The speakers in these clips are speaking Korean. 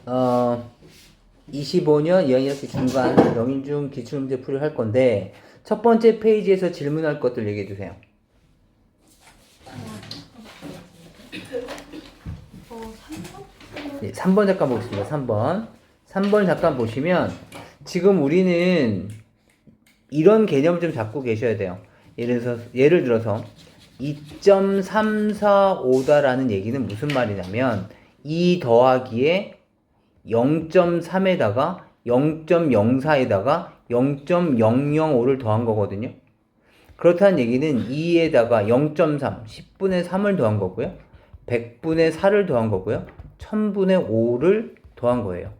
어, 25년 2학기 중간 명인중 기출문제 풀이를 할 건데 첫 번째 페이지에서 질문할 것들 얘기해 주세요. 3번? 네, 3번 잠깐 보겠습니다. 3번 잠깐 보시면 지금 우리는 이런 개념을 좀 잡고 계셔야 돼요. 예를 들어서 2.345다라는 얘기는 무슨 말이냐면 2 더하기에 0.3에다가 0.04에다가 0.005를 더한 거거든요. 그렇다는 얘기는 2에다가 0.3, 10분의 3을 더한 거고요. 100분의 4를 더한 거고요. 1000분의 5를 더한 거예요.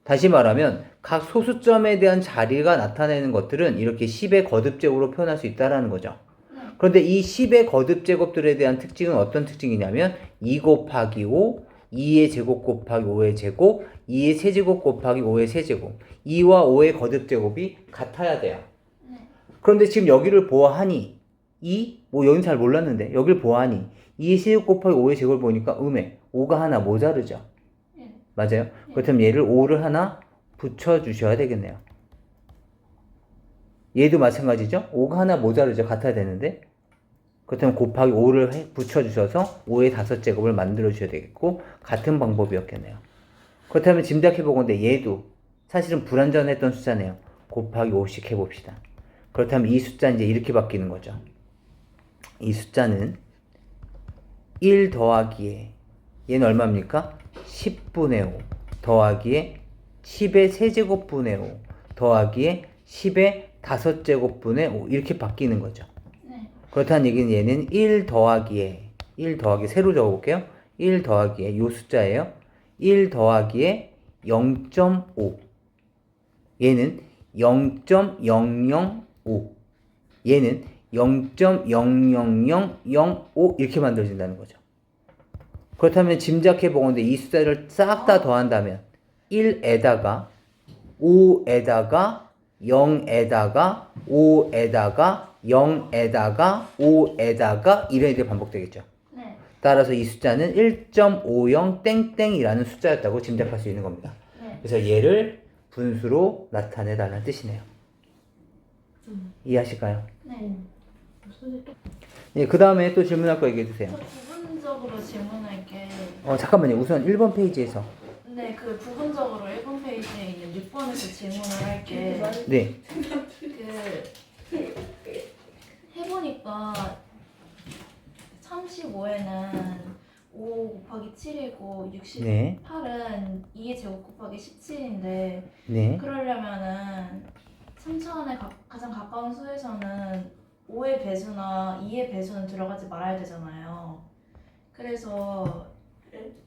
다시 말하면 각 소수점에 대한 자리가 나타내는 것들은 이렇게 10의 거듭제곱으로 표현할 수 있다는 거죠. 그런데 이 10의 거듭제곱들에 대한 특징은 어떤 특징이냐면 2 곱하기 5, 2의 제곱 곱하기 5의 제곱, 2의 세제곱 곱하기 5의 세제곱, 2와 5의 거듭제곱이 같아야 돼요. 그런데 지금 여기를 보아하니 여긴 잘 몰랐는데 여기를 보아하니 2의 세제곱 곱하기 5의 제곱을 보니까 5가 하나 모자르죠. 맞아요? 그렇다면 얘를 5를 하나 붙여주셔야 되겠네요. 얘도 마찬가지죠? 5가 하나 모자르죠. 같아야 되는데 그렇다면 곱하기 5를 붙여주셔서 5의 5제곱을 만들어주셔야 되겠고 같은 방법이었겠네요. 그렇다면 짐작해보건데 얘도 사실은 불완전했던 숫자네요. 곱하기 5씩 해봅시다. 그렇다면 이 숫자는 이제 이렇게 바뀌는 거죠. 이 숫자는 1 더하기에 얘는 얼마입니까? 10분의 5 더하기에 10의 세제곱분의 5 더하기에 10의 5제곱분의 5 이렇게 바뀌는 거죠. 그렇다는 얘기는 얘는 1 더하기에 세로 적어볼게요. 1 더하기에 요 숫자예요. 1 더하기에 0.5 얘는 0.005 얘는 0.00005 이렇게 만들어진다는 거죠. 그렇다면 짐작해보건데 이 숫자를 싹 다 더한다면 1에다가 5에다가 0에다가 5에다가 0에다가 5에다가 이렇게 반복되겠죠. 네. 따라서 이 숫자는 1.50 땡땡이라는 숫자였다고 짐작할 수 있는 겁니다. 네. 그래서 얘를 분수로 나타내달라는 뜻이네요. 이해하실까요? 네. 네, 그 다음에 또 질문할 거 얘기해 주세요. 저 부분적으로 질문할게. 잠깐만요. 우선 1번 페이지에서. 네, 그 부분적으로 1번 페이지에 있는 6번에서 질문을 할게. 네. 그 해보니까 35에는 5 곱하기 7이고 68은 네. 2의 제곱 곱하기 17인데 네. 그러려면은 3차원에 가장 가까운 수에서는 5의 배수나 2의 배수는 들어가지 말아야 되잖아요. 그래서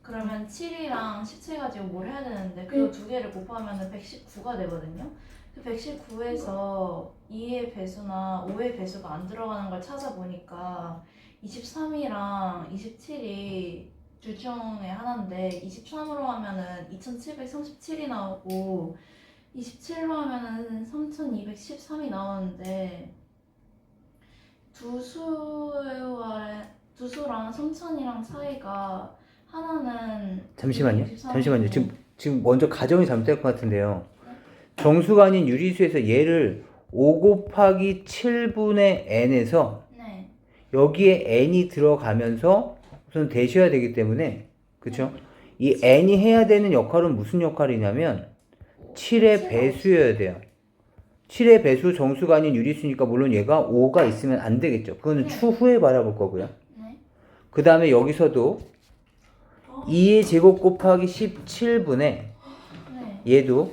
그러면 7이랑 17 가지고 뭘 해야 되는데 그 두 개를 곱하면 119가 되거든요. 그 119에서 2의 배수나 5의 배수가 안 들어가는 걸 찾아보니까 23이랑 27이 둘 중에 하나인데 23으로 하면은 2737이 나오고 27로 하면은 3213이 나오는데 두 수랑 3000이랑 차이가 하나는 잠시만요. 63 잠시만요. 지금 먼저 가정이 잘못될 것 같은데요. 정수가 아닌 유리수에서 얘를 5 곱하기 7분의 n에서 네. 여기에 n이 들어가면서 우선 대셔야 되기 때문에 그쵸? 이 n이 해야 되는 역할은 무슨 역할이냐면 7의 배수여야 돼요. 7의 배수 정수가 아닌 유리수니까 물론 얘가 5가 있으면 안 되겠죠. 그거는 추후에 바라볼 거고요. 네. 그 다음에 여기서도 2의 제곱 곱하기 17분의 네. 얘도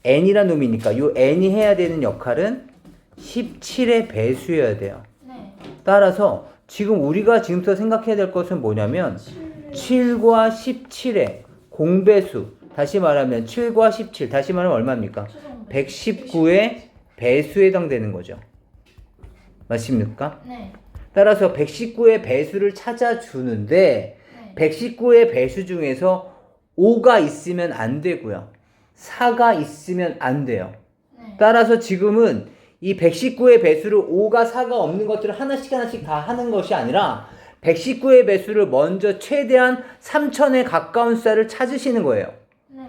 n이란 놈이니까 이 n이 해야 되는 역할은 17의 배수여야 돼요. 네. 따라서 지금 우리가 지금부터 생각해야 될 것은 뭐냐면 7과 17의 공배수 다시 말하면 7과 17 다시 말하면 얼마입니까? 119의 배수에 해당되는 거죠. 맞습니까? 네. 따라서 119의 배수를 찾아주는데 네. 119의 배수 중에서 5가 있으면 안 되고요. 4가 있으면 안 돼요. 네. 따라서 지금은 이 119의 배수를 5가 4가 없는 것들을 하나씩 다 하는 것이 아니라 119의 배수를 먼저 최대한 3000에 가까운 숫자를 찾으시는 거예요. 네.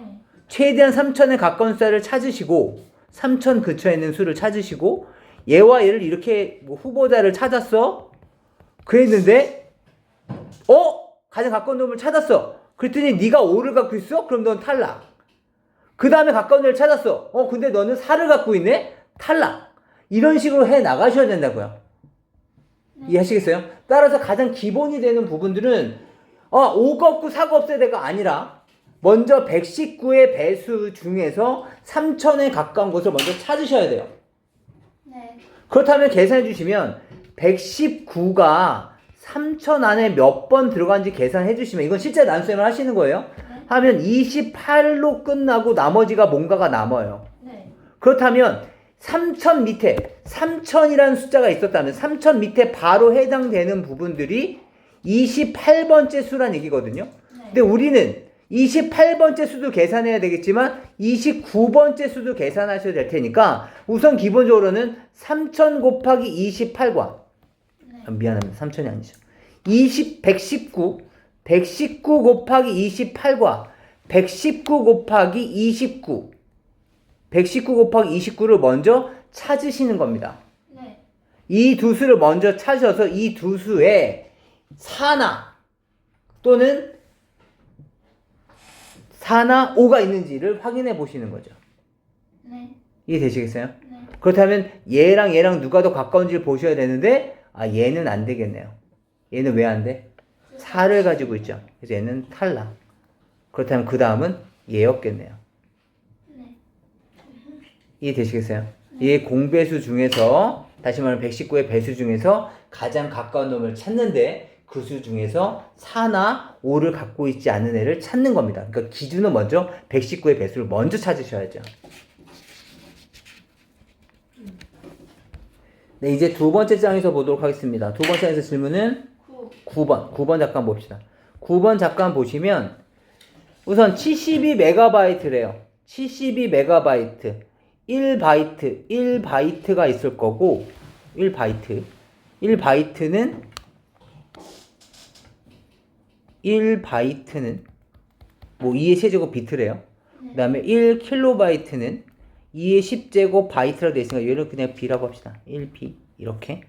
최대한 3000에 가까운 숫자를 찾으시고 3000 근처에 있는 수를 찾으시고 얘와 얘를 이렇게 뭐 후보자를 찾았어. 그랬는데 가장 가까운 놈을 찾았어. 그랬더니 네가 5를 갖고 있어? 그럼 넌 탈락. 그 다음에 가까운 애를 찾았어. 근데 너는 4를 갖고 있네? 탈락. 이런 식으로 해 나가셔야 된다고요. 네. 이해하시겠어요? 따라서 가장 기본이 되는 부분들은 5가 없고 4가 없어야 돼가 아니라 먼저 119의 배수 중에서 3000에 가까운 것을 먼저 찾으셔야 돼요. 네. 그렇다면 계산해 주시면 119가 3000 안에 몇 번 들어간지 계산해 주시면 이건 실제 난수행을 하시는 거예요. 네. 하면 28로 끝나고 나머지가 뭔가가 남아요. 네. 그렇다면 3000 밑에 3000이라는 숫자가 있었다면 3000 밑에 바로 해당되는 부분들이 28번째 수란 얘기거든요. 네. 근데 우리는 28번째 수도 계산해야 되겠지만 29번째 수도 계산하셔야 될 테니까 우선 기본적으로는 3000 곱하기 28과 네. 미안합니다. 3000이 아니죠. 119 곱하기 28과 119 곱하기 29 119 곱하기 29를 먼저 찾으시는 겁니다. 네. 이 두 수를 먼저 찾으셔서 이 두 수에 4나 또는 4나 5가 있는지를 확인해 보시는 거죠. 네. 이해되시겠어요? 네. 그렇다면 얘랑 누가 더 가까운지를 보셔야 되는데 얘는 안 되겠네요. 얘는 왜 안 돼? 4를 가지고 있죠. 그래서 얘는 탈락. 그렇다면 그 다음은 얘였겠네요. 네. 이해되시겠어요? 이 공배수 중에서 다시 말하면 119의 배수 중에서 가장 가까운 놈을 찾는데 그 수 중에서 4나 5를 갖고 있지 않은 애를 찾는 겁니다. 그러니까 기준은 먼저 119의 배수를 먼저 찾으셔야죠. 네, 이제 두 번째 장에서 보도록 하겠습니다. 두 번째 장에서 질문은 9번 잠깐 봅시다. 9번 잠깐 보시면 우선 72MB래요. 72MB 1바이트가 있을 거고 1바이트는 뭐 2의 세제곱 비트래요. 그 다음에 1kB는 2의 10제곱 바이트라고 되어 있으니까 얘를 그냥 B라고 합시다. 1B 이렇게.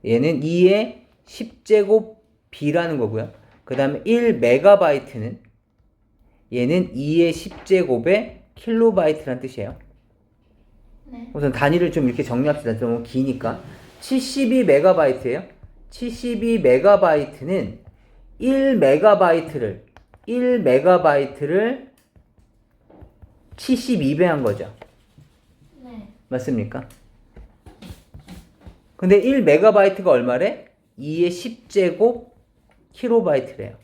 얘는 2의 10제곱 B라는 거고요. 그 다음에 1MB는 얘는 2의 10제곱의 킬로바이트라는 뜻이에요. 네. 우선 단위를 좀 이렇게 정리합시다. 좀 기니까. 72MB예요. 72MB는 1MB를 72배 한 거죠. 네. 맞습니까? 근데 1MB가 얼마래? 2의 10제곱 킬로바이트래요.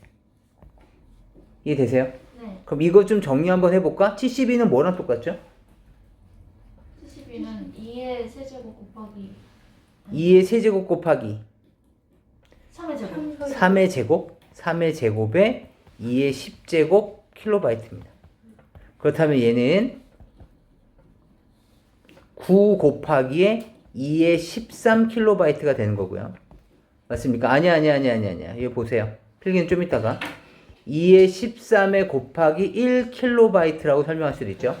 이해되세요? 네. 그럼 이거 좀 정리 한번 해볼까? 72는 뭐랑 똑같죠? 72는 2의 세제곱 곱하기 2의 세제곱 곱하기 3의 제곱. 3의 제곱 3의 제곱에 2의 10제곱 킬로바이트입니다. 그렇다면 얘는 9 곱하기에 2의 13 킬로바이트가 되는 거고요. 맞습니까? 아니야. 이거 보세요. 필기는 좀 이따가 2의 13에 곱하기 1 킬로바이트라고 설명할 수도 있죠.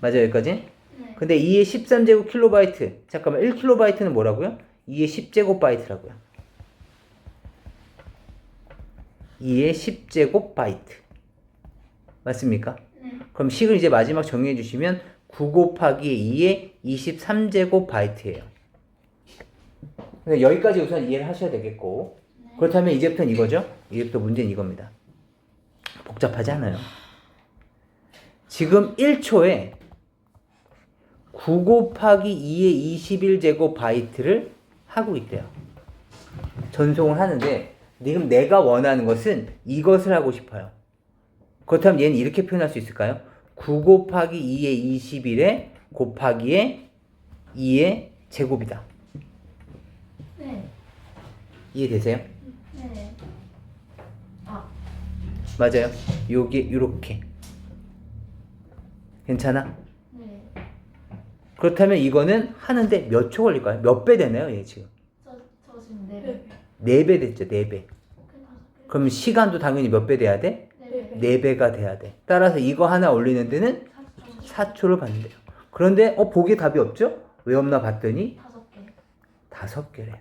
맞아요, 여기까지? 네. 근데 2의 13제곱 킬로바이트. 잠깐만, 1 킬로바이트는 뭐라고요? 2의 10제곱 바이트라고요. 2의 10제곱 바이트. 맞습니까? 네. 그럼 식을 이제 마지막 정리해 주시면 9 곱하기 2의 23제곱 바이트예요. 여기까지 우선 이해를 하셔야 되겠고, 네. 그렇다면 이제부터는 이거죠? 이제부터 문제는 이겁니다. 복잡하지 않아요. 지금 1초에 9 곱하기 2의 21제곱 바이트를 하고 있대요. 전송을 하는데 지금 내가 원하는 것은 이것을 하고 싶어요. 그렇다면 얘는 이렇게 표현할 수 있을까요? 9 곱하기 2의 21에 곱하기에 2의 제곱이다. 네. 이해되세요? 네. 아. 맞아요. 요게 요렇게. 괜찮아? 네. 그렇다면 이거는 하는데 몇 초 걸릴까요? 몇 배 되나요? 얘 지금. 저 지금 4배. 4배 됐죠. 4배. 그럼 시간도 당연히 몇 배 돼야 돼? 네. 4배가 돼야 돼. 따라서 이거 하나 올리는 데는 4초를 받는데요. 그런데 보기에 답이 없죠? 왜 없나 봤더니 5개. 5개래요.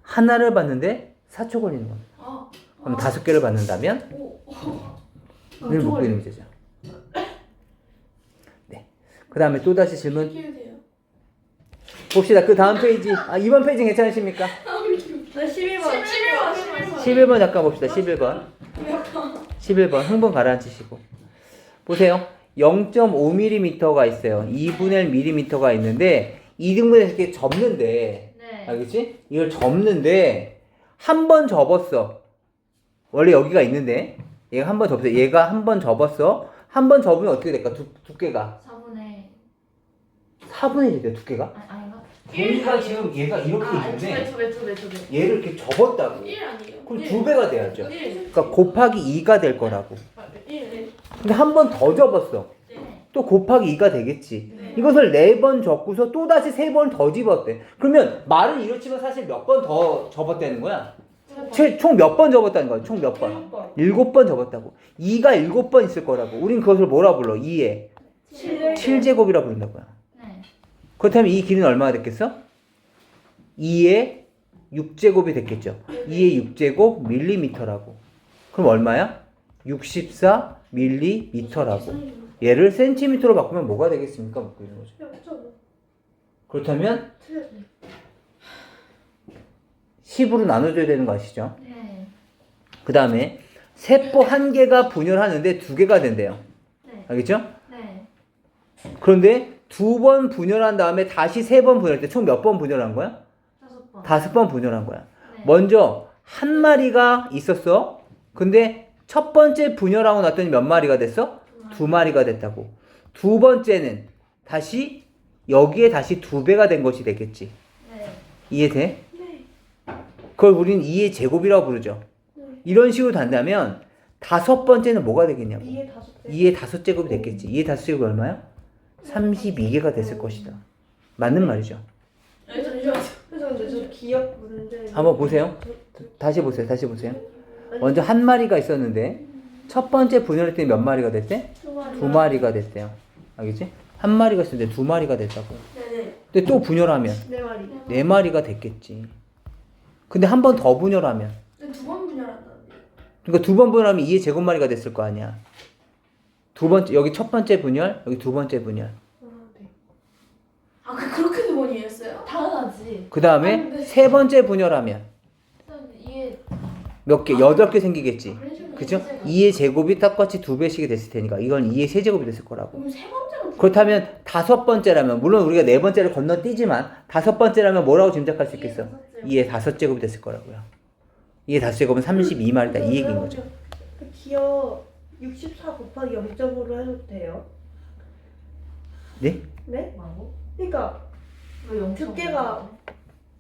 하나를 받는데 4초 걸리는 겁니다. 아. 그럼 5개를 받는다면 오. 늘 못 보이는 문제죠. 네. 그 다음에 또 다시 질문 돼요. 봅시다. 그 다음 페이지. 이번 페이지 괜찮으십니까? 네, 11번. 11번 잠깐 봅시다. 11번. 11번 흥분 가라앉히시고 보세요. 0.5mm가 있어요. 2분의 1mm가 있는데 2등분해서 이렇게 접는데 네. 알겠지? 이걸 접는데 한 번 접었어. 원래 여기가 있는데 얘가 한 번 접었어. 얘가 한 번 접었어. 한 번 접으면 어떻게 될까? 두께가 4분의 1이 돼요. 두께가. 아닌가? 여기가 지금 얘가 이렇게 있는데 두 배. 얘를 이렇게 접었다고. 1 아니에요? 그럼 2배가 돼야죠. 1. 그러니까 곱하기 2가 될 거라고. 1. 근데 한 번 더 접었어. 네. 또 곱하기 2가 되겠지. 네. 이것을 4번 접고서 또 다시 3번 더 집었대. 그러면 말은 이렇지만 사실 몇 번 더 접었다는 거야? 총 몇 번 접었다는 거야? 총 몇 번? 7번 접었다고. 2가 7번 있을 거라고. 우린 그것을 뭐라 불러? 2의 7제곱이라 부른다고요. 네. 그렇다면 이 길이는 얼마나 됐겠어? 2의 6제곱이 됐겠죠. 2의 6제곱 밀리미터라고. 그럼 얼마야? 64 밀리미터라고. 얘를 센티미터로 바꾸면 뭐가 되겠습니까? 묻고 있는 거죠. 그렇다면 10으로 나눠줘야 되는 거 아시죠? 네. 그 다음에 세포 한 개가 분열하는데 2개가 된대요. 네. 알겠죠? 네. 그런데 2번 분열한 다음에 다시 3번 분열할 때 총 몇 번 분열한 거야? 5번. 5번 분열한 거야. 네. 먼저 한 마리가 있었어. 근데 첫 번째 분열하고 났더니 몇 마리가 됐어? 2마리가 됐다고. 두 번째는 다시 여기에 다시 2배가 된 것이 되겠지. 네. 이해돼? 그걸 우리는 2의 제곱이라고 부르죠. 이런 식으로 단다면 다섯 번째는 뭐가 되겠냐고. 2의 5제곱이 됐겠지. 2의 5제곱이 얼마야? 32개가 됐을 것이다. 맞는 말이죠. 근데 저 기억 문제. 한번 보세요. 다시 보세요. 먼저 한 마리가 있었는데 첫 번째 분열할 때 몇 마리가 됐대? 2마리가 됐대요. 알겠지? 한 마리가 있었는데 2마리가 됐다고. 네네. 근데 또 분열하면 네 마리. 4마리가 됐겠지. 근데 한 번 더 분열하면 근데 2번 분열한다는데. 그러니까 2번 분열하면 2의 제곱마리가 됐을 거 아니야. 두 번째 여기 첫 번째 분열, 여기 두 번째 분열. 네. 그렇게 2번이었어요? 당연하지. 그 다음에 세 번째 분열하면 이게 몇 개? 8개 생기겠지. 그래서 그죠? 2의 제곱이 똑같이 2배씩이 됐을 테니까 이건 2의 세제곱이 됐을 거라고. 그럼 세 번째는 그렇다면 다섯 번째라면 물론 우리가 네 번째를 건너뛰지만 다섯 번째라면 뭐라고 짐작할 수 있겠어? 2의 5제곱이 됐을 거라고요. 2의 5제곱은 32마리다 이 얘기인 거죠. 그 기억 64 곱하기 0.5로 해도 돼요? 네? 네? 뭐라고? 그러니까 왜 0.5? 두께가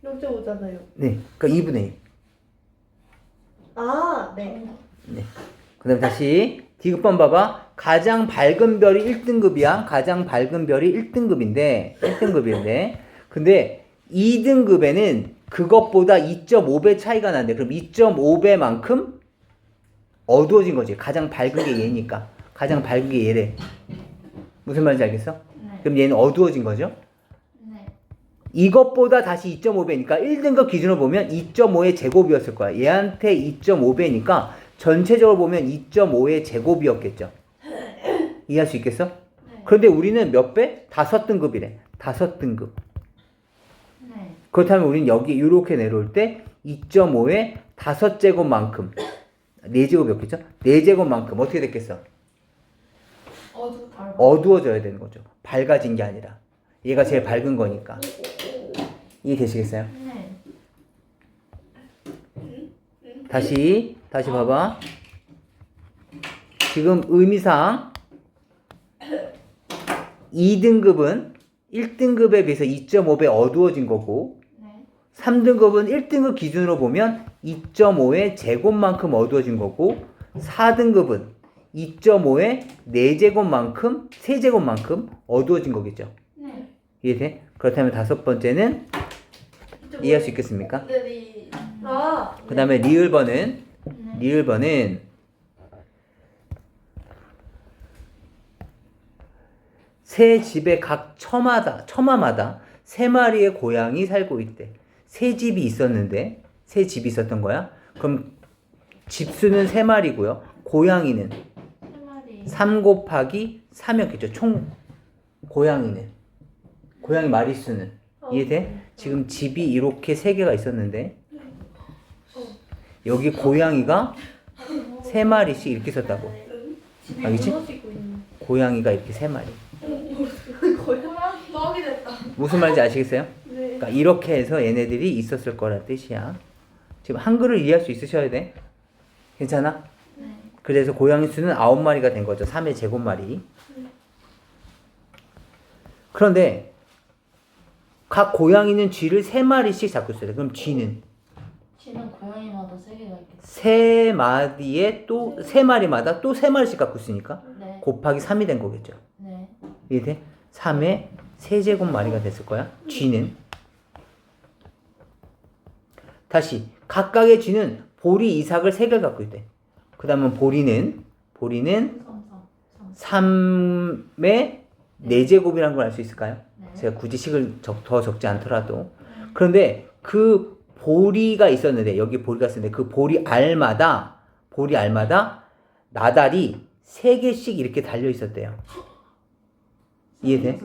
0.5잖아요. 네. 그러니까 2분의 1. 아, 네. 네. 그 다음에 다시 디귿번 봐봐. 가장 밝은 별이 1등급이야. 가장 밝은 별이 1등급인데 근데 2등급에는 그것보다 2.5배 차이가 난대. 그럼 2.5배만큼 어두워진 거지. 가장 밝은 게 얘니까. 가장 밝은 게 얘래. 무슨 말인지 알겠어? 네. 그럼 얘는 어두워진 거죠? 네. 이것보다 다시 2.5배니까 1등급 기준으로 보면 2.5의 제곱이었을 거야. 얘한테 2.5배니까 전체적으로 보면 2.5의 제곱이었겠죠. 이해할 수 있겠어? 네. 그런데 우리는 몇 배? 5등급이래. 5등급. 네. 그렇다면 우리는 여기 이렇게 내려올 때 2.5의 5제곱만큼 4제곱이었겠죠? 4제곱만큼 어떻게 됐겠어? 어두워져야 되는 거죠. 밝아진 게 아니라. 얘가 제일 밝은 거니까. 이해되시겠어요? 네. 다시 봐봐. 지금 의미상 2등급은 1등급에 비해서 2.5배 어두워진 거고 네. 3등급은 1등급 기준으로 보면 2.5의 제곱만큼 어두워진 거고 4등급은 2.5의 4제곱만큼 3제곱만큼 어두워진 거겠죠. 네. 이해돼? 그렇다면 다섯 번째는 이해할 수 있겠습니까? 네. 아, 그 다음에 리을번은 리을 번은 새 집의 각 처마마다 세 마리의 고양이 살고 있대. 새 집이 있었는데 새 집이 있었던 거야. 그럼 집수는 세 마리고요. 고양이는 3마리. 3 곱하기 3이었겠죠. 총 고양이 마리수는 이해돼? 지금 집이 이렇게 세 개가 있었는데 여기 고양이가 세 마리씩 이렇게 있었다고. 집이 알겠지? 무너지고 있는. 고양이가 이렇게 세 마리. 떡이 됐다. 무슨 말인지 아시겠어요? 네. 그러니까 이렇게 해서 얘네들이 있었을 거란 뜻이야. 지금 한글을 이해할 수 있으셔야 돼. 괜찮아? 네. 그래서 고양이 수는 9마리가 된 거죠. 3의 제곱마리. 그런데 각 고양이는 쥐를 3마리씩 잡고 있어요. 그럼 쥐는 쥐는 고양이마다 3개가 있겠지. 3마리에 또 3마리마다 또 3마리씩 갖고 있으니까 네. 곱하기 3이 된 거겠죠. 네. 이해돼? 3의 세제곱마리가 됐을 거야. 쥐는. 다시 각각의 쥐는 보리 이삭을 3개를 갖고 있대. 그 다음은 보리는 3의 4제곱이라는 걸 알 수 있을까요? 네. 제가 굳이 식을 더 적지 않더라도. 그런데 그 보리가 있었는데 여기 보리가 있었는데 그 보리 알마다 나달이 3개씩 이렇게 달려 있었대요. 이해돼?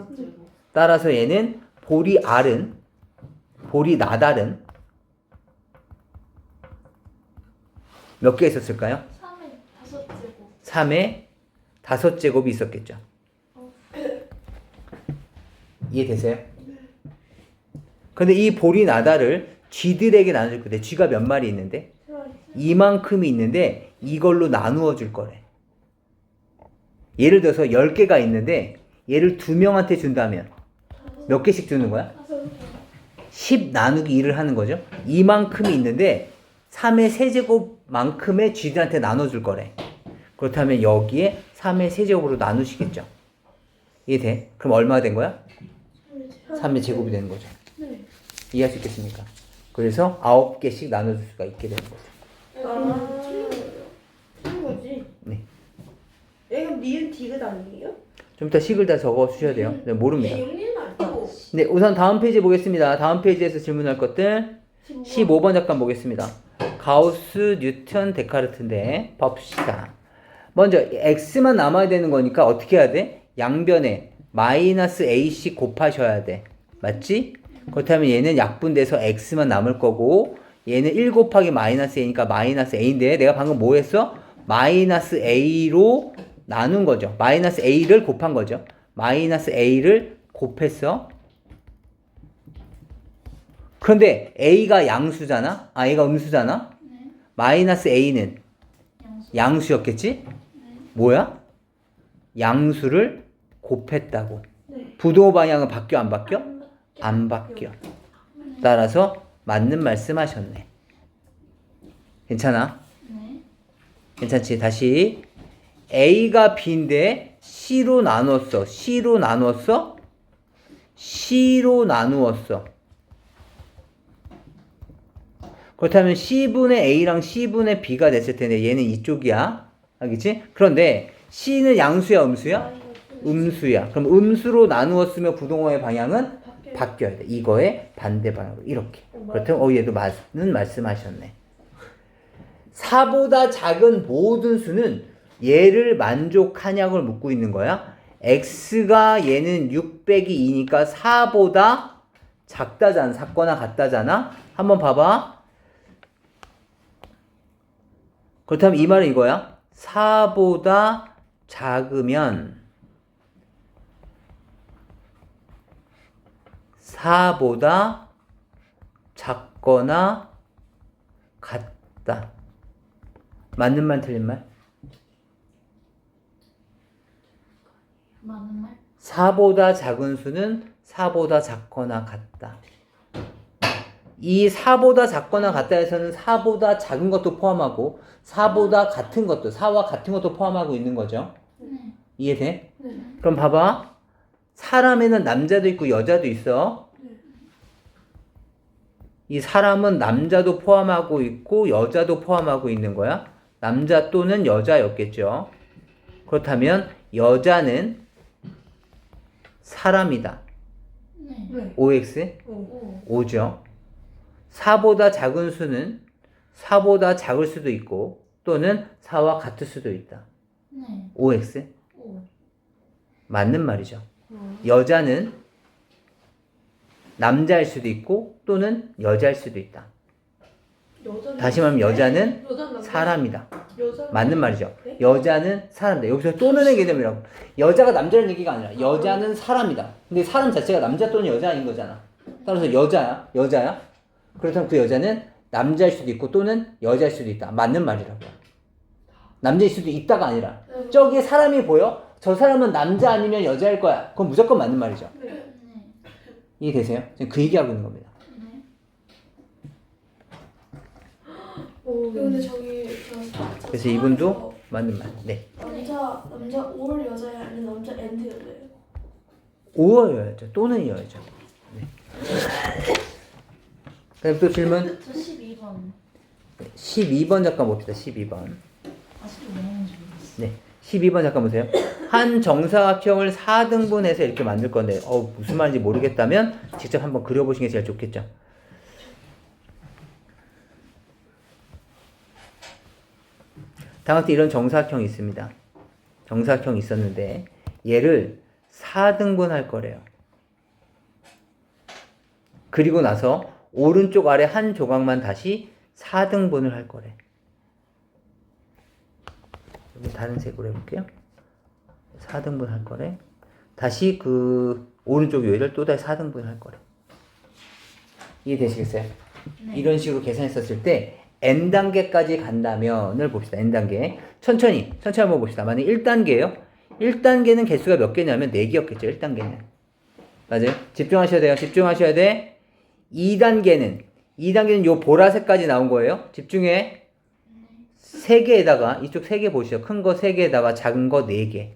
따라서 얘는 보리 나달은 몇 개 있었을까요? 3의 5제곱. 3의 5제곱이 있었겠죠. 이해되세요? 근데 이 보리 나달을 쥐들에게 나눠줄 건데 쥐가 몇 마리 있는데? 이만큼이 있는데 이걸로 나누어 줄 거래. 예를 들어서 10개가 있는데 얘를 2명한테 준다면 몇 개씩 주는 거야? 10 나누기 1을 하는 거죠. 이만큼이 있는데 3의 세제곱만큼의 쥐들한테 나눠줄 거래. 그렇다면 여기에 3의 세제곱으로 나누시겠죠. 이해돼? 그럼 얼마가 된 거야? 3의 제곱이 되는 거죠. 네. 이해할 수 있겠습니까? 그래서 9개씩 나눠줄 수가 있게 되는 거죠. 아, 틀린 거지. 네. 이거 니은 디귿 아니에요? 좀 이따 식을 다 적어 주셔야 돼요. 네, 모릅니다. 영리는 아니고. 네, 우선 다음 페이지 보겠습니다. 다음 페이지에서 질문할 것들 15번 잠깐 보겠습니다. 가우스, 뉴턴, 데카르트인데 봅시다. 먼저 x만 남아야 되는 거니까 어떻게 해야 돼? 양변에 마이너스 a씩 곱하셔야 돼. 맞지? 그렇다면 얘는 약분돼서 x만 남을 거고 얘는 1 곱하기 마이너스 a니까 마이너스 a인데 내가 방금 뭐 했어? 마이너스 a로 나눈 거죠. 마이너스 a를 곱한 거죠. 마이너스 a를 곱했어. 그런데 a가 양수잖아? a가 음수잖아? 네. 마이너스 a는 양수. 양수였겠지? 뭐야? 양수를 곱했다고. 네. 부동호 방향은 바뀌어 안 바뀌어? 안 바뀌어. 따라서 맞는 말씀 하셨네. 괜찮아? 네. 괜찮지? 다시 a가 b인데 c로 나눴어. c로 나누었어? c로 나누었어. 그렇다면 c분의 a랑 c분의 b가 됐을 텐데 얘는 이쪽이야. 알겠지? 그런데 c는 양수야 음수야? 음수야. 그럼 음수로 나누었으면 부동호의 방향은 바뀌어야 돼. 이거의 반대 방향으로 이렇게. 그렇다면 얘도 맞는 말씀하셨네. 4보다 작은 모든 수는 얘를 만족하냐고 묻고 있는 거야. x가 얘는 6 빼기 2니까 4보다 작다잖아. 작거나 같다잖아. 한번 봐봐. 그렇다면 이 말은 이거야. 4보다 작으면 4보다 작거나 같다. 맞는 말 틀린 말? 맞는 말? 4보다 작은 수는 4보다 작거나 같다. 이 4보다 작거나 같다에서는 4보다 작은 것도 포함하고 4보다 같은 것도 4와 같은 것도 포함하고 있는 거죠. 네. 이해돼? 네. 그럼 봐봐. 사람에는 남자도 있고 여자도 있어. 이 사람은 남자도 포함하고 있고 여자도 포함하고 있는 거야. 남자 또는 여자였겠죠. 그렇다면 여자는 사람이다. 네. 네. OX? 오. 5죠. 4보다 작은 수는 4보다 작을 수도 있고 또는 4와 같을 수도 있다. 네. OX? 오. 맞는 말이죠. 여자는 남자일 수도 있고 또는 여자일 수도 있다. 여자는 다시 말하면 여자는 여자는 남자. 사람이다. 여자는 맞는 말이죠. 네? 여자는 사람이다. 여기서 또는의 개념이라고. 여자가 남자라는 얘기가 아니라 여자는 사람이다. 근데 사람 자체가 남자 또는 여자인 거잖아. 따라서 여자야. 그렇다면 그 여자는 남자일 수도 있고 또는 여자일 수도 있다. 맞는 말이라고요. 남자일 수도 있다가 아니라 저기에 사람이 보여? 저 사람은 남자 아니면 여자일 거야. 그건 무조건 맞는 말이죠. 네. 네. 이해되세요? 지금 그 얘기하고 있는 겁니다. 네. 오. 근데 저기 그래서 이분도 맞는 말. 네. 남자 올 여자야 아니면 남자 엔드 여자예요? 오어여야죠. 또는이어야죠. 네. 그다음 또 질문. 저 12번. 12번 잠깐 봅시다. 12번. 아직도 왜 하는지 모르겠어. 네. 12번 잠깐 보세요. 한 정사각형을 4등분해서 이렇게 만들 건데 무슨 말인지 모르겠다면 직접 한번 그려보시는 게 제일 좋겠죠. 다음 때 이런 정사각형이 있습니다. 정사각형이 있었는데 얘를 4등분 할 거래요. 그리고 나서 오른쪽 아래 한 조각만 다시 4등분을 할 거래. 여기 다른 색으로 해볼게요. 4등분 할 거래. 다시 그 오른쪽 요일을 또 다시 4등분 할 거래. 이해되시겠어요? 네. 이런 식으로 계산했었을 때 n단계까지 간다면을 봅시다. n단계. 천천히 한번 봅시다. 만약 1단계예요. 1단계는 개수가 몇 개냐면 4개였겠죠. 1단계는. 맞아요? 집중하셔야 돼. 2단계는 요 보라색까지 나온 거예요. 집중해. 3개에다가 이쪽 3개 보시죠. 큰 거 3개에다가 작은 거 4개.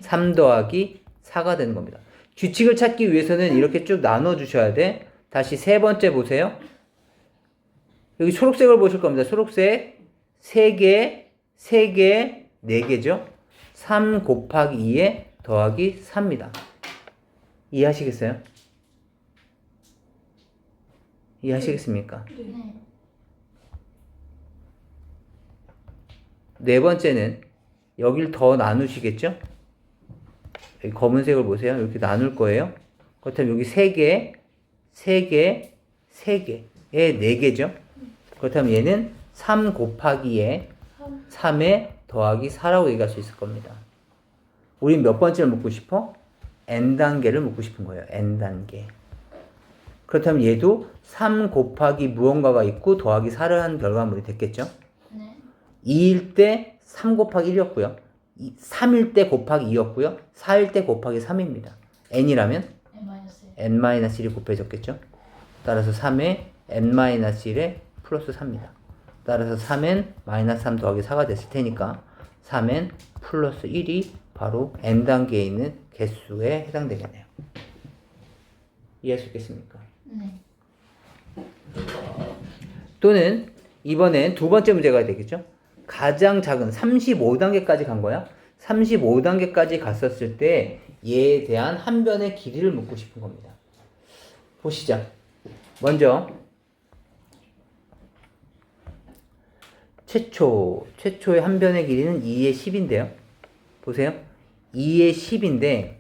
3 더하기 4가 되는 겁니다. 규칙을 찾기 위해서는 이렇게 쭉 나눠 주셔야 돼. 다시 세 번째 보세요. 여기 초록색을 보실 겁니다. 초록색 3개, 4개죠. 3 곱하기 2에 더하기 4입니다. 이해하시겠어요? 이해하시겠습니까? 네. 네 번째는 여길 더 나누시겠죠? 여기 검은색을 보세요. 이렇게 나눌 거예요. 그렇다면 여기 3개, 3개, 3개에 4개죠? 그렇다면 얘는 3 곱하기에 3에 더하기 4라고 얘기할 수 있을 겁니다. 우린 몇 번째를 묻고 싶어? n단계를 묻고 싶은 거예요. n단계. 그렇다면 얘도 3 곱하기 무언가가 있고 더하기 4를 한 결과물이 됐겠죠? 네. 2일 때 3 곱하기 1이었고요. 3일 때 곱하기 2였고요. 4일 때 곱하기 3입니다. n이라면 n-1이 곱해졌겠죠? 따라서 3에 n-1에 플러스 4입니다. 따라서 3n 마이너스 3 더하기 4가 됐을 테니까 3n 플러스 1이 바로 n단계에 있는 개수에 해당되겠네요. 이해할 수 있겠습니까? 네. 또는 이번엔 두 번째 문제가 되겠죠? 가장 작은 35단계까지 간 거야. 35단계까지 갔었을 때 얘에 대한 한 변의 길이를 묻고 싶은 겁니다. 보시죠. 먼저 최초의 한 변의 길이는 2의 10인데요. 보세요. 2의 10인데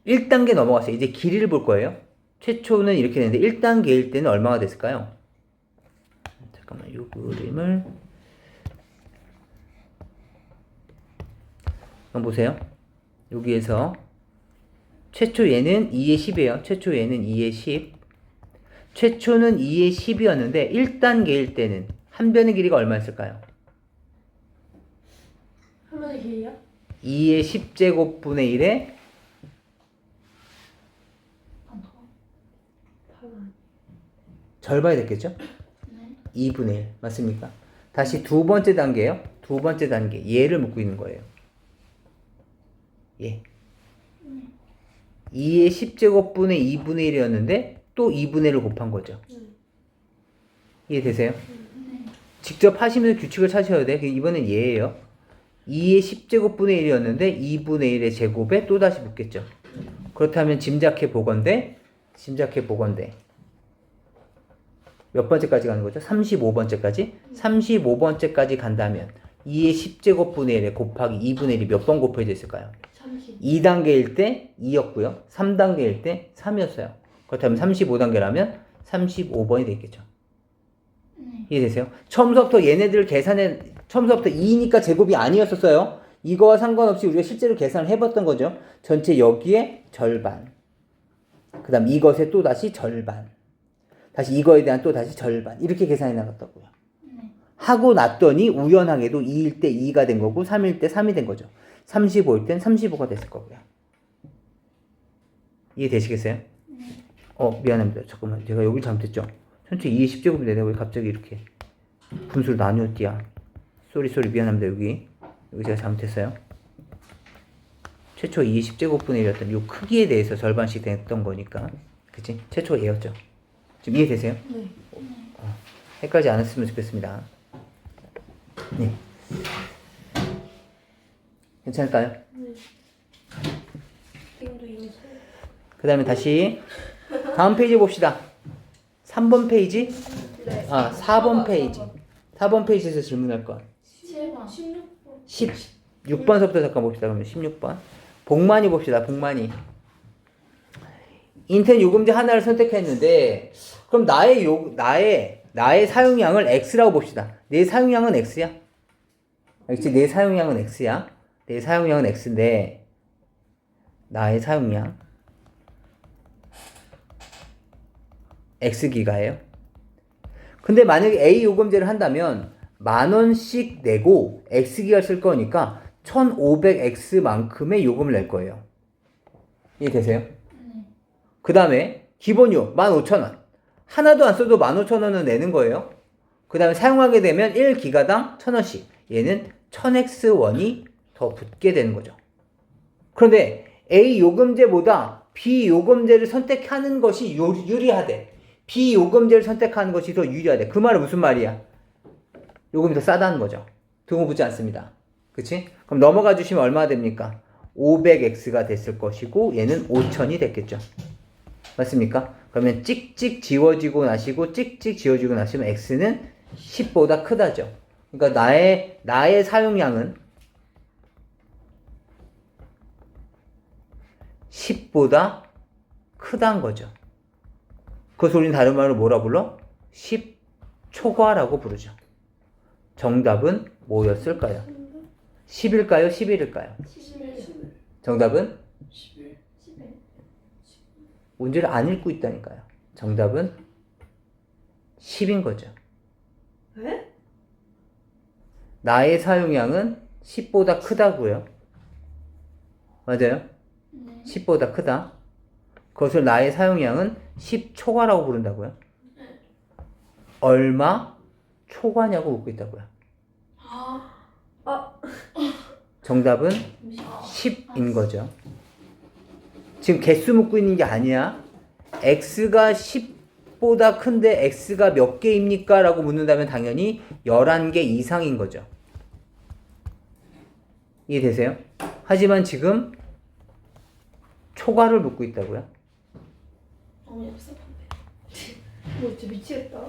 1단계 넘어갔어요. 이제 길이를 볼 거예요. 최초는 이렇게 되는데 1단계일 때는 얼마가 됐을까요? 잠깐만, 이 그림을 한번 보세요. 여기에서 최초 얘는 2의 10이에요. 최초 얘는 2의 10. 최초는 2의 10이었는데 1단계일 때는 한 변의 길이가 얼마였을까요? 한 번의 길이요? 2의 10제곱분의 1에 절반이 됐겠죠? 네. 2분의 1 맞습니까? 다시 두 번째 단계요. 두 번째 단계 얘를 묻고 있는 거예요. 얘. 2의 10제곱분의 2분의 1이었는데 또 2분의 1을 곱한 거죠. 네. 이해되세요? 직접 하시면서 규칙을 찾으셔야 돼. 이번엔 얘예요. 2의 10제곱분의 1이었는데 2분의 1의 제곱에 또다시 붙겠죠. 그렇다면 짐작해 보건대 몇 번째까지 가는 거죠? 35번째까지? 35번째까지 간다면 2의 10제곱분의 1에 곱하기 2분의 1이 몇 번 곱해져 있을까요? 30. 2단계일 때 2였고요. 3단계일 때 3이었어요. 그렇다면 35단계라면 35번이 되겠죠. 이해되세요? 처음부터 얘네들 처음부터 2니까 제곱이 아니었었어요. 이거와 상관없이 우리가 실제로 계산을 해봤던 거죠. 전체 여기에 절반. 그 다음 이것에 또 다시 절반. 다시 이거에 대한 또 다시 절반. 이렇게 계산해 나갔다고요. 하고 났더니 우연하게도 2일 때 2가 된 거고 3일 때 3이 된 거죠. 35일 땐 35가 됐을 거고요. 이해되시겠어요? 미안합니다. 잠깐만. 제가 여기 잘못했죠. 전체 2의 10제곱인데 내가 왜 갑자기 이렇게 분수를 나누었디야. 쏘리 미안합니다. 여기 제가 잘못했어요. 최초 2의 10제곱분의 1이었던 이 크기에 대해서 절반씩 됐던 거니까. 그치? 최초가 얘였죠. 지금 이해되세요? 네. 헷갈리지 않았으면 좋겠습니다. 네. 괜찮을까요? 네. 게임도 이거 그 다음에 다시 다음 페이지 봅시다. 3번 페이지? 네. 4번 페이지. 4번 페이지에서 질문할 건 7번. 16번. 16번서부터 잠깐 봅시다. 그러면 16번. 복만이 봅시다. 복만이. 인터넷 요금제 하나를 선택했는데 그럼 나의 사용량을 X라고 봅시다. 내 사용량은 X야. 그렇지? 내 사용량은 X야. 내 사용량은 X인데 나의 사용량 X기가예요. 근데 만약에 A 요금제를 한다면 10,000원씩 내고 X기가 쓸 거니까 1,500X만큼의 요금을 낼 거예요. 이해되세요? 그 다음에 기본료 15,000원. 하나도 안 써도 15,000원은 내는 거예요. 그 다음에 사용하게 되면 1기가당 1,000원씩. 얘는 1000X원이 더 붙게 되는 거죠. 그런데 A 요금제보다 B 요금제를 선택하는 것이 유리하대. B 요금제를 선택하는 것이 더 유리하대. 그 말은 무슨 말이야? 요금이 더 싸다는 거죠. 등호 붙지 않습니다. 그치? 그럼 넘어가 주시면 얼마나 됩니까? 500X가 됐을 것이고 얘는 5,000이 됐겠죠. 맞습니까? 그러면 찍찍 지워지고 나시고 나시면 X는 10보다 크다죠. 그러니까 나의 사용량은 10보다 크다는 거죠. 그것을 우리는 다른 말로 뭐라 불러? 10초과라고 부르죠. 정답은 뭐였을까요? 10일까요? 11일까요? 11. 정답은 11. 문제를 안 읽고 있다니까요. 정답은 10인 거죠. 네? 나의 사용량은 10보다 크다고요. 맞아요? 10보다 크다. 그것을 나의 사용량은 10초과라고 부른다고요. 얼마 초과냐고 묻고 있다고요. 정답은 10인 거죠. 지금 개수 묻고 있는 게 아니야. X가 10보다 큰데 X가 몇 개입니까? 라고 묻는다면 당연히 11개 이상인 거죠. 이해되세요? 하지만 지금 초과를 묻고 있다고요. 너무 얍삽한데. 진짜 미치겠다.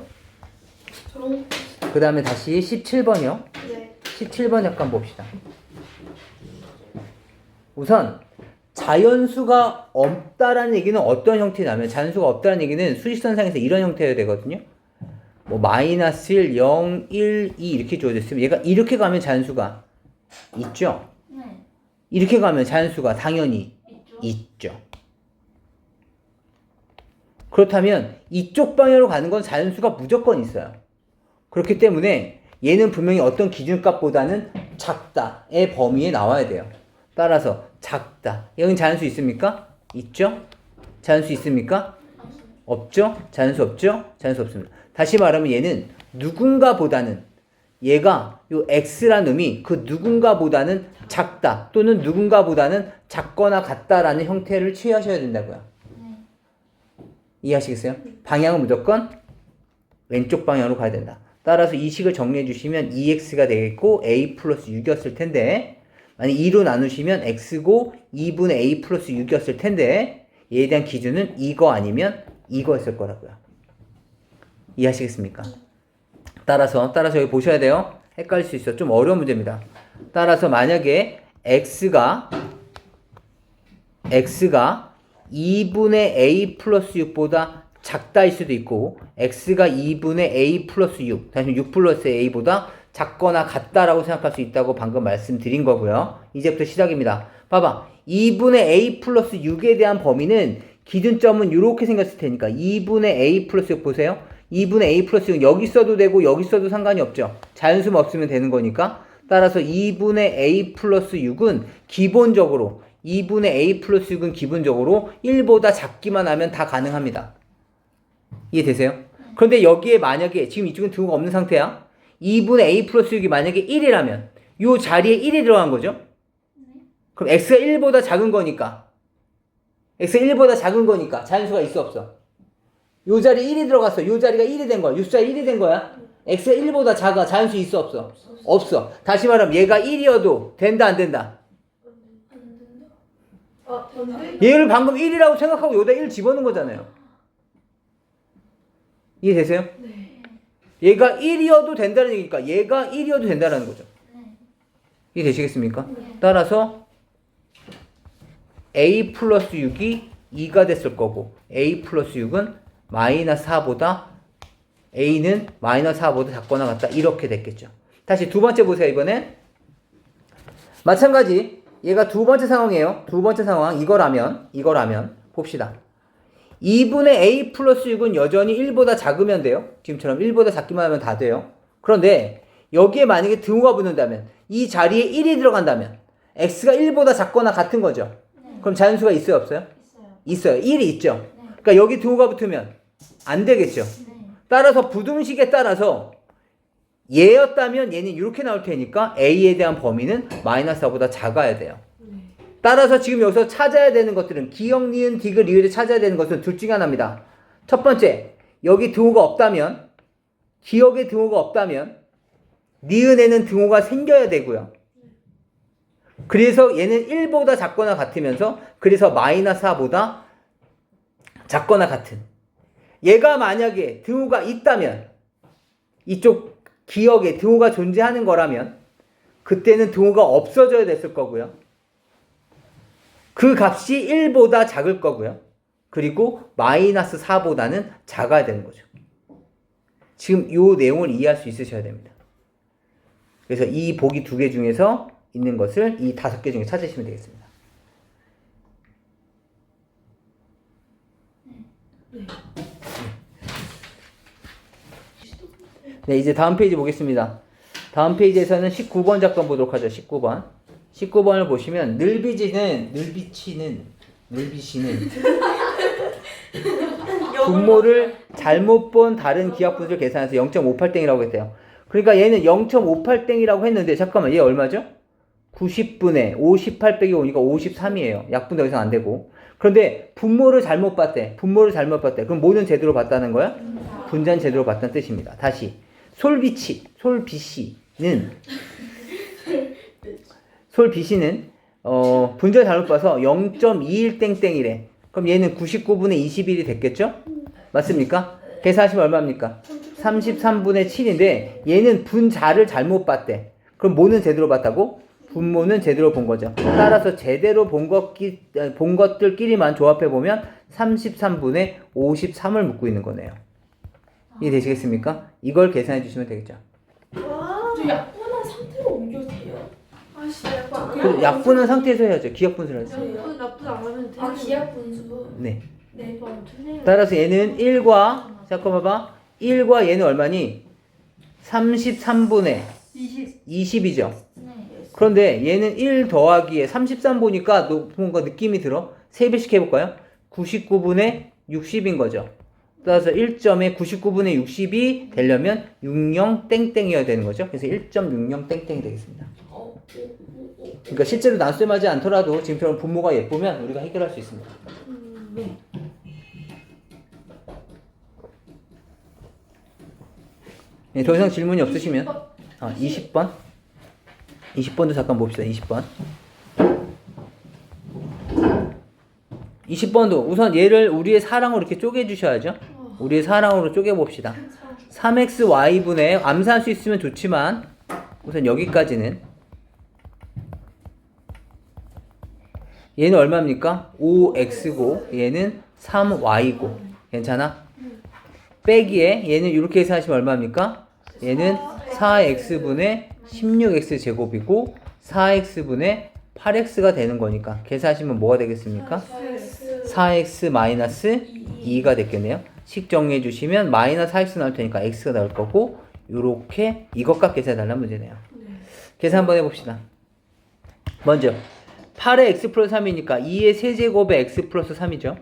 저런 그 다음에 다시 17번이요. 네. 17번 잠깐 봅시다. 우선 자연수가 없다라는 얘기는 어떤 형태냐면 자연수가 없다는 얘기는 수직선상에서 이런 형태여야 되거든요. 뭐 마이너스 1, 0, 1, 2 이렇게 주어져 있으면 얘가 이렇게 가면 자연수가 있죠. 네. 이렇게 가면 자연수가 당연히 있죠. 그렇다면 이쪽 방향으로 가는 건 자연수가 무조건 있어요. 그렇기 때문에 얘는 분명히 어떤 기준값보다는 작다의 범위에 나와야 돼요. 따라서 작다. 여긴 자연수 있습니까? 있죠? 자연수 있습니까? 없죠? 자연수 없죠? 자연수 없습니다. 다시 말하면 얘는 누군가보다는 얘가 요 x란 놈이 그 누군가보다는 작다 또는 누군가보다는 작거나 같다라는 형태를 취하셔야 된다고요. 이해하시겠어요? 방향은 무조건 왼쪽 방향으로 가야 된다. 따라서 이 식을 정리해 주시면 2x가 되겠고 a 플러스 6이었을 텐데 만약 2로 나누시면 x고 2분의 a 플러스 6이었을 텐데 얘에 대한 기준은 이거 아니면 이거였을 거라고요. 이해하시겠습니까? 따라서 여기 보셔야 돼요. 헷갈릴 수 있어. 좀 어려운 문제입니다. 따라서 만약에 x가 2분의 a 플러스 6보다 작다일 수도 있고 x가 2분의 a 플러스 6 다시 6 플러스 a보다 작거나 같다라고 생각할 수 있다고 방금 말씀드린 거고요. 이제부터 시작입니다. 봐봐. 2분의 a 플러스 6에 대한 범위는 기준점은 이렇게 생겼을 테니까 2분의 a 플러스 6 보세요. 2분의 a 플러스 6 여기 써도 되고 여기 써도 상관이 없죠. 자연수만 없으면 되는 거니까. 따라서 2분의 a 플러스 6은 기본적으로 2분의 a 플러스 6은 기본적으로 1보다 작기만 하면 다 가능합니다. 이해되세요? 그런데 여기에 만약에 지금 이쪽은 등호가 없는 상태야. 2분의 a 플러스 6이 만약에 1이라면 이 자리에 1이 들어간 거죠? 그럼 x가 1보다 작은 거니까 x가 1보다 작은 거니까 자연수가 있어 없어? 요 자리에 1이 들어갔어. 요 자리가 1이 된 거야. 요 숫자 1이 된 거야. x가 1보다 작아. 자연수 있어 없어? 없어. 다시 말하면 얘가 1이어도 된다 안 된다? 얘를 방금 1이라고 생각하고 여기다 1 집어넣은 거잖아요. 이해되세요? 네. 얘가 1이어도 된다는 얘기니까 얘가 1이어도 된다는 거죠. 이해되시겠습니까? 따라서 a 플러스 6이 2가 됐을 거고 a 플러스 6은 마이너스 4보다 a는 마이너스 4보다 작거나 같다 이렇게 됐겠죠. 다시 두 번째 보세요. 이번엔 마찬가지 얘가 두 번째 상황이에요. 두 번째 상황 이거라면 봅시다. 2분의 a 플러스 6은 여전히 1보다 작으면 돼요. 지금처럼 1보다 작기만 하면 다 돼요. 그런데 여기에 만약에 등호가 붙는다면 이 자리에 1이 들어간다면 x가 1보다 작거나 같은 거죠. 그럼 자연수가 있어요 없어요? 있어요. 1이 있죠. 그러니까 여기 등호가 붙으면 안 되겠죠. 따라서 부등식에 따라서 얘였다면 얘는 이렇게 나올 테니까 a에 대한 범위는 마이너스 4보다 작아야 돼요. 따라서 지금 여기서 찾아야 되는 것들은 기역, 니은, 디귿, 리을에 찾아야 되는 것은 둘 중에 하나입니다. 첫 번째, 여기 등호가 없다면 기역에 등호가 없다면 니은에는 등호가 생겨야 되고요. 그래서 얘는 1보다 작거나 같으면서 그래서 마이너스 4보다 작거나 같은 얘가 만약에 등호가 있다면 이쪽 기역에 등호가 존재하는 거라면 그때는 등호가 없어져야 됐을 거고요. 그 값이 1보다 작을 거고요. 그리고 마이너스 4보다는 작아야 되는 거죠. 지금 이 내용을 이해할 수 있으셔야 됩니다. 그래서 이 보기 두 개 중에서 있는 것을 이 5개 중에 찾으시면 되겠습니다. 네, 이제 다음 페이지 보겠습니다. 다음 페이지에서는 19번 작전 보도록 하죠. 19번을 보시면 늘비치는 분모를 잘못 본 다른 기하분수를 계산해서 0.58땡이라고 했대요. 그러니까 얘는 0.58땡이라고 했는데 잠깐만 얘 얼마죠? 90분의 58 빼기 5니까 53이에요. 약분 더 이상 안 되고. 그런데 분모를 잘못 봤대. 그럼 뭐는 제대로 봤다는 거야? 분자는 제대로 봤다는 뜻입니다. 다시 솔비씨는 분자를 잘못 봐서 0.21땡땡이래. 그럼 얘는 99분의 21이 됐겠죠? 맞습니까? 계산하시면 얼마입니까? 33분의 7인데 얘는 분자를 잘못 봤대. 그럼 뭐는 제대로 봤다고? 분모는 제대로 본 거죠. 따라서 제대로 본 것들끼리만 조합해보면 33분의 53을 묻고 있는 거네요. 이해되시겠습니까? 이걸 계산해 주시면 되겠죠. 저 약분한 상태로 옮겨도 돼요? 그 약분한 상태에서 해야죠. 기억분수를 하죠. 나쁘지 않으면 아, 기하 분수. 네. 네. 따라서 얘는 1과 잠깐 봐봐. 1과 얘는 얼마니? 33분의 20이죠. 그런데 얘는 1 더하기에 33 보니까 뭔가 느낌이 들어. 3배씩 해볼까요? 99분의 60인 거죠. 따라서 1점에 99분의 60이 되려면 60땡땡이어야 되는 거죠. 그래서 1.60땡땡이 되겠습니다. 그러니까 실제로 난수ем하지 않더라도 지금처럼 분모가 예쁘면 우리가 해결할 수 있습니다. 네, 더 이상 질문이 없으시면 20번. 20번도 잠깐 봅시다. 20번. 20번도 우선 얘를 우리의 사랑으로 이렇게 쪼개주셔야죠. 우리의 사랑으로 쪼개봅시다. 3xy분의 암산할 수 있으면 좋지만 우선 여기까지는 얘는 얼마입니까? 5x고 얘는 3y고 괜찮아? 빼기에 얘는 이렇게 계산하시면 얼마입니까? 얘는 4x분의 16x제곱이고 4x분의 8x가 되는 거니까 계산하시면 뭐가 되겠습니까? 4x 마이너스 2가 됐겠네요. 식 정리해 주시면 마이너스 4x 나올 테니까 x가 나올 거고 요렇게 이것값 계산해달라는 문제네요. 계산 한번 해봅시다. 먼저 8의 x 플러스 3이니까 2의 세제곱에 x 플러스 3이죠.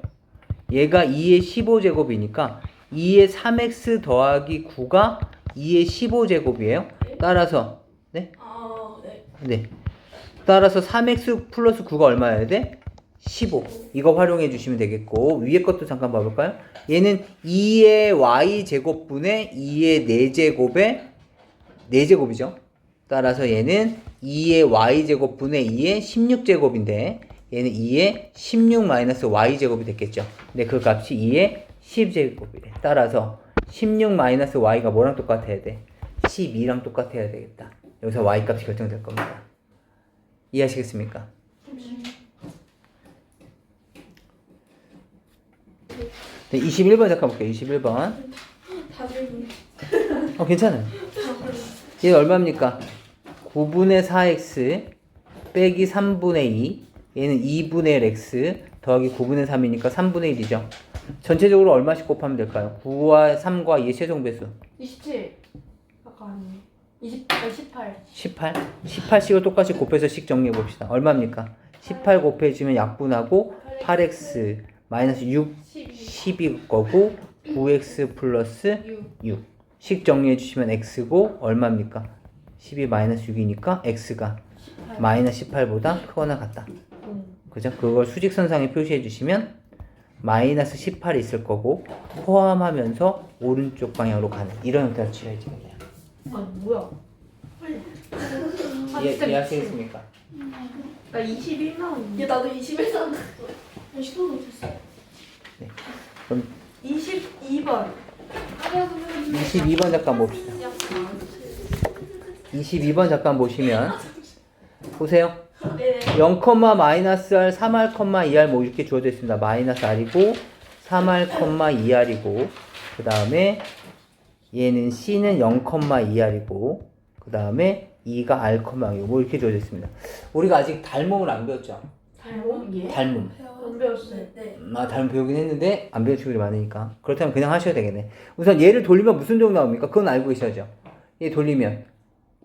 얘가 2의 15제곱이니까 2의 3x 더하기 9가 2의 15제곱이에요. 따라서 네? 네. 따라서 3x 플러스 9가 얼마여야 돼? 15. 이거 활용해 주시면 되겠고 위에 것도 잠깐 봐볼까요? 얘는 2의 y제곱분의 2의 4제곱의 4제곱이죠. 따라서 얘는 2의 y제곱분의 2의 16제곱인데 얘는 2의 16 마이너스 y제곱이 됐겠죠. 근데 그 값이 2의 10제곱이래. 따라서 16 마이너스 y가 뭐랑 똑같아야 돼? 12랑 똑같아야 되겠다. 여기서 y 값이 결정될 겁니다. 이해하시겠습니까? 네, 21번 잠깐 볼게요. 21번. 다들 괜찮아요. 얘 얼마입니까? 9분의 4x 빼기 3분의 2 얘는 2분의 1 x 더하기 9분의 3이니까 3분의 1이죠. 전체적으로 얼마씩 곱하면 될까요? 9와 3과 2의 최종 배수 27. 아까 아니에요. 18. 18씩을 똑같이 곱해서 식 정리해 봅시다. 얼마입니까? 18 곱해주면 약분하고 8x 마이너스 6 10이 거고 9x 플러스 6 식 정리해 주시면 x고 얼마입니까? 12 마이너스 6이니까 x가 마이너스 18보다 크거나 같다. 그죠? 그걸 수직선상에 표시해 주시면 마이너스 18이 있을 거고 포함하면서 오른쪽 방향으로 가는 이런 형태로 지어지겠네요. 아 뭐야? 이해하시겠습니까? 나 21 나왔는데. 얘 나도 21 나왔어. 시도 못했어. 네. 그럼 22번. 22번 잠깐 봅시다. 22번 잠깐 보시면 보세요. 네. 0, 마이너스 R, 3R, 2R 뭐 이렇게 주어져 있습니다. 마이너스 R이고 3R, 2R이고 그 다음에 얘는 C는 0, 2R이고 그 다음에 2가 R, 0이고 뭐 이렇게 주어져 있습니다. 우리가 아직 닮음을 안 배웠죠? 닮은 닮음. 안 배웠어요. 네. 닮음 배우긴 했는데 안 배운 친구들이 많으니까 그렇다면 그냥 하셔야 되겠네. 우선 얘를 돌리면 무슨 종 나옵니까? 그건 알고 계셔야죠. 얘 돌리면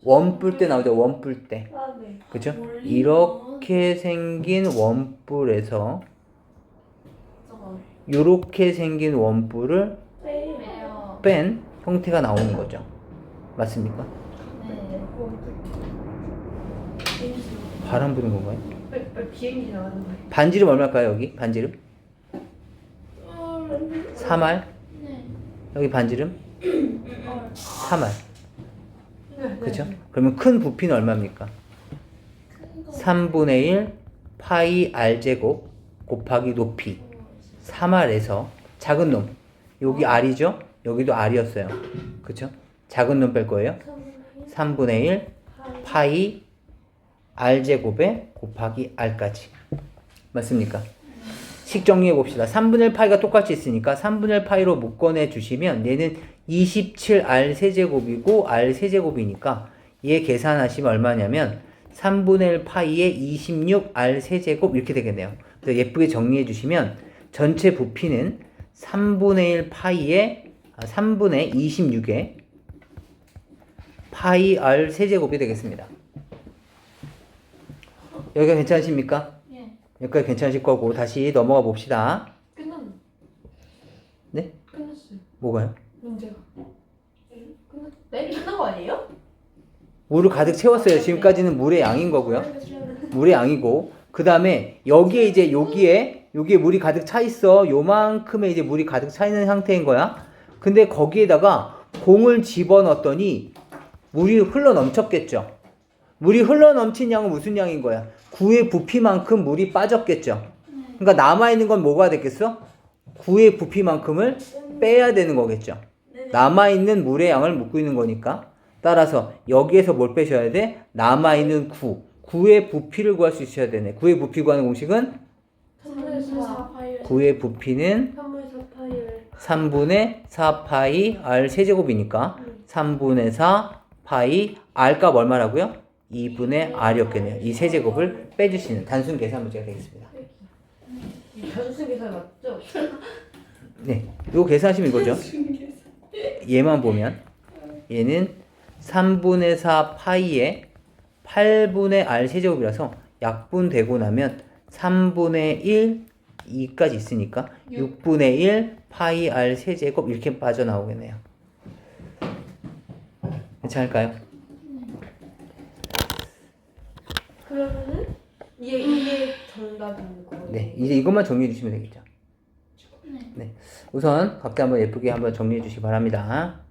원뿔 때 나오죠. 원뿔 때. 아 네. 그죠? 이렇게 생긴 원뿔에서 이렇게 생긴 원뿔을 빼요. 뺀 형태가 나오는 거죠. 맞습니까? 네. 바람 부는 건가요? 비행기 나가는 거예요. 반지름 얼마일까요? 여기 반지름? 3R? 네. 여기 반지름? 3R. 네. 그죠? 그러면 큰 부피는 얼마입니까? 3분의 1 파이 R제곱 곱하기 높이 3R에서 작은 놈 여기 R이죠? 여기도 R이었어요. 그쵸? 작은 놈 뺄 거예요. 3분의 1 파이 R제곱에 곱하기 R까지 맞습니까? 식 정리해 봅시다. 3분의 1 파이가 똑같이 있으니까 3분의 1 파이로 묶어내 주시면 얘는 27R 세제곱이고 R 세제곱이니까 얘 계산하시면 얼마냐면 3분의 1 파이에 26R 세제곱 이렇게 되겠네요. 그래서 예쁘게 정리해 주시면 전체 부피는 3분의 1 파이에 3분의 26에 파이 R 세제곱이 되겠습니다. 여기가 괜찮으십니까? 예. 여기까지 괜찮으실 거고 다시 넘어가 봅시다. 끝났네. 네? 끝났어요. 뭐가요? 문제가. 네? 끝난 거 아니에요? 물을 가득 채웠어요. 지금까지는 물의 양인 거고요. 물의 양이고 그 다음에 여기에 이제 여기에 물이 가득 차 있어. 요만큼의 이제 물이 가득 차 있는 상태인 거야. 근데 거기에다가 공을 집어넣었더니 물이 흘러 넘쳤겠죠. 물이 흘러 넘친 양은 무슨 양인 거야? 9의 부피만큼 물이 빠졌겠죠. 그러니까 남아있는 건 뭐가 됐겠어? 9의 부피만큼을 빼야 되는 거겠죠. 남아있는 물의 양을 묻고 있는 거니까. 따라서 여기에서 뭘 빼셔야 돼? 남아있는 9의 부피를 구할 수 있어야 되네. 9의 부피 구하는 공식은 9의 부피는 3분의 4 파이 r 세제곱이니까 3분의 4 파이 r 값 얼마라고요? 2분의 r이었겠네요. 이 세제곱을 빼주시는 단순 계산 문제가 되겠습니다. 단수 계산 맞죠? 네, 이거 계산하시면 이거죠. 얘만 보면 얘는 3분의 4 파이에 8분의 r 세제곱이라서 약분되고 나면 3분의 1 2까지 있으니까 6분의 1 파이 r 세제곱 이렇게 빠져나오겠네요. 괜찮을까요? 그러면은 이게 정답인 거예요. 네, 이제 이것만 정리해 주시면 되겠죠. 네, 우선 각자 한번 예쁘게 한번 정리해 주시기 바랍니다.